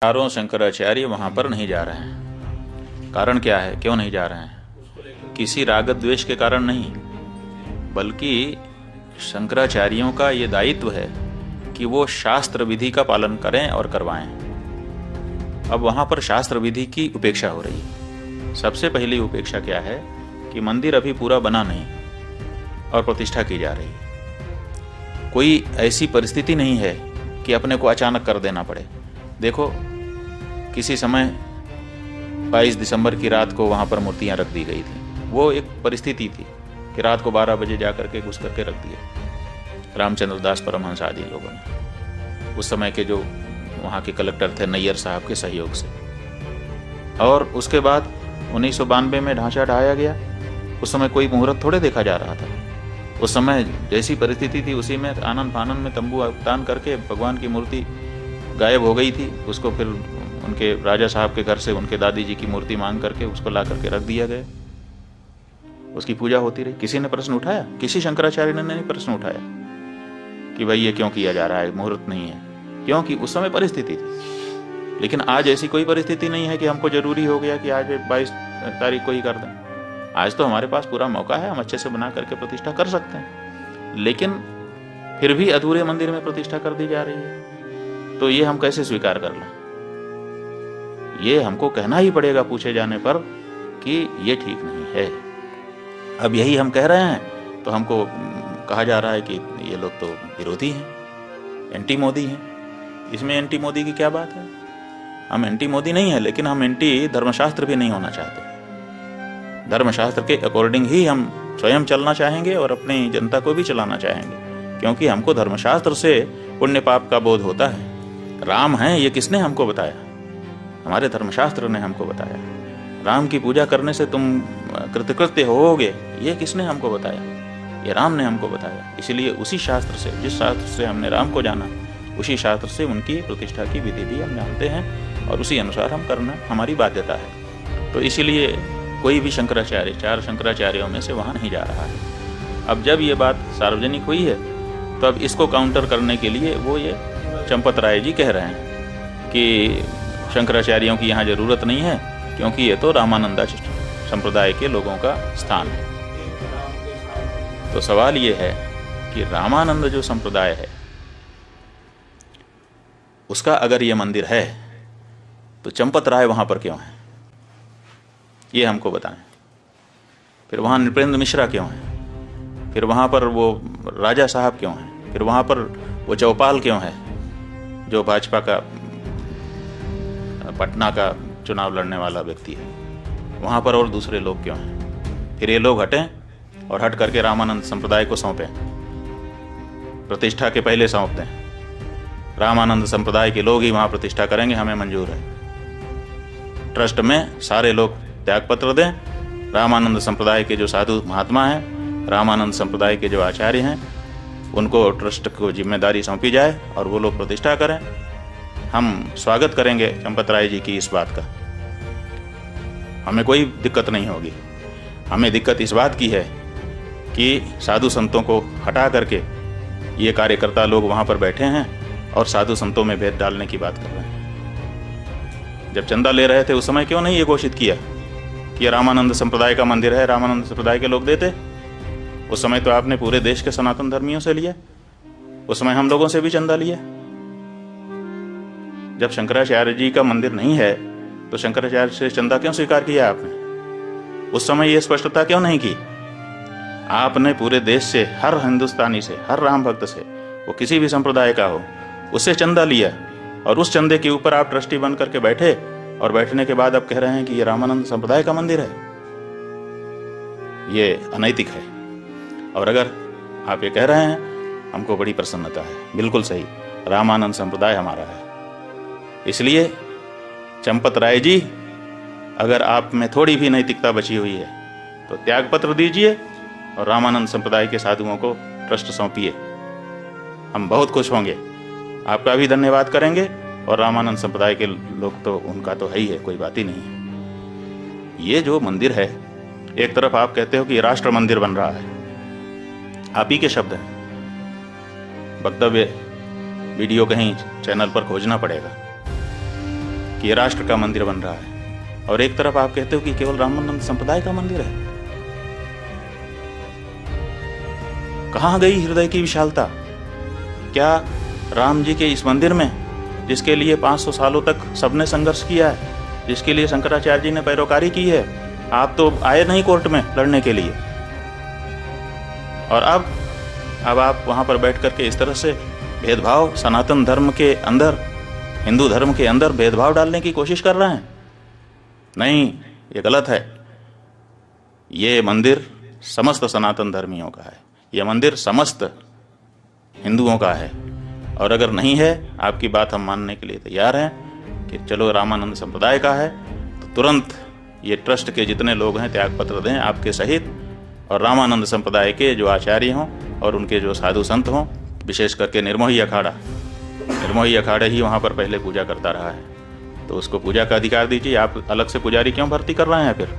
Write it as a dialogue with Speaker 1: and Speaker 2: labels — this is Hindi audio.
Speaker 1: चारों शंकराचार्य वहां पर नहीं जा रहे हैं। कारण क्या है, क्यों नहीं जा रहे हैं? किसी राग द्वेष के कारण नहीं, बल्कि शंकराचार्यों का ये दायित्व है कि वो शास्त्र विधि का पालन करें और करवाएं। अब वहां पर शास्त्र विधि की उपेक्षा हो रही है। सबसे पहली उपेक्षा क्या है कि मंदिर अभी पूरा बना नहीं और प्रतिष्ठा की जा रही है। कोई ऐसी परिस्थिति नहीं है कि अपने को अचानक कर देना पड़े। देखो, किसी समय 22 दिसंबर की रात को वहां पर मूर्तियां रख दी गई थी। वो एक परिस्थिति थी कि रात को 12 बजे जा करके घुस करके रख दिया रामचंद्र दास परमहंस आदि लोगों ने, उस समय के जो वहाँ के कलेक्टर थे नैयर साहब के सहयोग से। और उसके बाद 1992 में ढांचा ढाया गया। उस समय कोई मुहूर्त थोड़े देखा जा रहा था। उस समय जैसी परिस्थिति थी उसी में आनन फानन में तंबू तान करके भगवान की मूर्ति गायब हो गई थी। उसको फिर उनके राजा साहब के घर से उनके दादी जी की मूर्ति मांग करके उसको ला करके रख दिया गया। उसकी पूजा होती रही। किसी ने प्रश्न उठाया? किसी शंकराचार्य ने नहीं प्रश्न उठाया कि भाई ये क्यों किया जा रहा है, मुहूर्त नहीं है। क्योंकि उस समय परिस्थिति थी। लेकिन आज ऐसी कोई परिस्थिति नहीं है कि हमको जरूरी हो गया कि आज 22 तारीख को ही कर दें। आज तो हमारे पास पूरा मौका है, हम अच्छे से बना करके प्रतिष्ठा कर सकते हैं। लेकिन फिर भी अधूरे मंदिर में प्रतिष्ठा कर दी जा रही है, तो ये हम कैसे स्वीकार कर लें? ये हमको कहना ही पड़ेगा पूछे जाने पर कि ये ठीक नहीं है। अब यही हम कह रहे हैं तो हमको कहा जा रहा है कि ये लोग तो विरोधी हैं, एंटी मोदी हैं। इसमें एंटी मोदी की क्या बात है? हम एंटी मोदी नहीं है, लेकिन हम एंटी धर्मशास्त्र भी नहीं होना चाहते। धर्मशास्त्र के अकॉर्डिंग ही हम स्वयं चलना चाहेंगे और अपनी जनता को भी चलाना चाहेंगे, क्योंकि हमको धर्मशास्त्र से पुण्य पाप का बोध होता है। राम हैं ये किसने हमको बताया? हमारे धर्मशास्त्र ने हमको बताया। राम की पूजा करने से तुम कृतकृत्य होगे, ये किसने हमको बताया? ये राम ने हमको बताया। इसलिए उसी शास्त्र से, जिस शास्त्र से हमने राम को जाना, उसी शास्त्र से उनकी प्रतिष्ठा की विधि भी हम जानते हैं और उसी अनुसार हम करना हमारी बाध्यता है। तो इसीलिए कोई भी शंकराचार्य, 4 शंकराचार्यों में से वहाँ नहीं जा रहा है। अब जब ये बात सार्वजनिक हुई है तो अब इसको काउंटर करने के लिए वो ये चंपत राय जी कह रहे हैं कि शंकराचार्यों की यहाँ जरूरत नहीं है, क्योंकि ये तो रामानंदा संप्रदाय के लोगों का स्थान है। तो सवाल ये है कि रामानंद जो संप्रदाय है उसका अगर ये मंदिर है तो चंपत राय वहां पर क्यों है, ये हमको बताएं। फिर वहां नृपेंद्र मिश्रा क्यों है? फिर वहां पर वो राजा साहब क्यों है? फिर वहां पर वो चौपाल क्यों है जो भाजपा का पटना का चुनाव लड़ने वाला व्यक्ति है? वहां पर और दूसरे लोग क्यों हैं? फिर ये लोग हटें और हट करके रामानंद संप्रदाय को सौंपें, प्रतिष्ठा के पहले सौंप दें। रामानंद संप्रदाय के लोग ही वहां प्रतिष्ठा करेंगे, हमें मंजूर है। ट्रस्ट में सारे लोग त्यागपत्र दें। रामानंद संप्रदाय के जो साधु महात्मा हैं, रामानंद संप्रदाय के जो आचार्य हैं, उनको ट्रस्ट को जिम्मेदारी सौंपी जाए और वो लोग प्रतिष्ठा करें। हम स्वागत करेंगे चंपत राय जी की इस बात का, हमें कोई दिक्कत नहीं होगी। हमें दिक्कत इस बात की है कि साधु संतों को हटा करके ये कार्यकर्ता लोग वहाँ पर बैठे हैं और साधु संतों में भेद डालने की बात कर रहे हैं। जब चंदा ले रहे थे उस समय क्यों नहीं ये घोषित किया कि ये रामानंद संप्रदाय का मंदिर है, रामानंद संप्रदाय के लोग देते? उस समय तो आपने पूरे देश के सनातन धर्मियों से लिया, उस समय हम लोगों से भी चंदा लिया। जब शंकराचार्य जी का मंदिर नहीं है तो शंकराचार्य से चंदा क्यों स्वीकार किया आपने? उस समय ये स्पष्टता क्यों नहीं की? आपने पूरे देश से, हर हिंदुस्तानी से, हर राम भक्त से, वो किसी भी संप्रदाय का हो, उससे चंदा लिया और उस चंदे के ऊपर आप ट्रस्टी बन करके बैठे और बैठने के बाद आप कह रहे हैं कि ये रामानंद संप्रदाय का मंदिर है। ये अनैतिक है। और अगर आप ये कह रहे हैं, हमको बड़ी प्रसन्नता है। बिल्कुल सही, रामानंद संप्रदाय हमारा है। इसलिए चंपत राय जी, अगर आप में थोड़ी भी नैतिकता बची हुई है तो त्यागपत्र दीजिए और रामानंद संप्रदाय के साधुओं को ट्रस्ट सौंपिए। हम बहुत खुश होंगे, आपका भी धन्यवाद करेंगे। और रामानंद संप्रदाय के लोग तो उनका तो है ही है, कोई बात ही नहीं है। ये जो मंदिर है, एक तरफ आप कहते हो कि राष्ट्र मंदिर बन रहा है, आप ही के शब्द हैं। वक्तव्य वीडियो कहीं चैनल पर खोजना पड़ेगा। कि ये राष्ट्र का मंदिर बन रहा है, और एक तरफ आप कहते हो कि केवल रामानंद संप्रदाय का मंदिर है। कहां गई हृदय की विशालता? क्या राम जी के इस मंदिर में, जिसके लिए 500 सालों तक सबने संघर्ष किया है, जिसके लिए शंकराचार्य जी ने पैरोकारी की है, आप तो आए नहीं कोर्ट में लड़ने के लिए, और अब आप वहां पर बैठ करके इस तरह से भेदभाव, सनातन धर्म के अंदर, हिंदू धर्म के अंदर भेदभाव डालने की कोशिश कर रहे हैं। नहीं, ये गलत है। ये मंदिर समस्त सनातन धर्मियों का है, ये मंदिर समस्त हिंदुओं का है, और अगर नहीं है, आपकी बात हम मानने के लिए तैयार हैं कि चलो रामानंद संप्रदाय का है, तो तुरंत ये ट्रस्ट के जितने लोग हैं त्यागपत्र दें आपके सहित, और रामानंद संप्रदाय के जो आचार्य हों और उनके जो साधु संत हों, विशेष करके निर्मोही अखाड़ा ही वहाँ पर पहले पूजा करता रहा है, तो उसको पूजा का अधिकार दीजिए। आप अलग से पुजारी क्यों भर्ती कर रहे हैं फिर?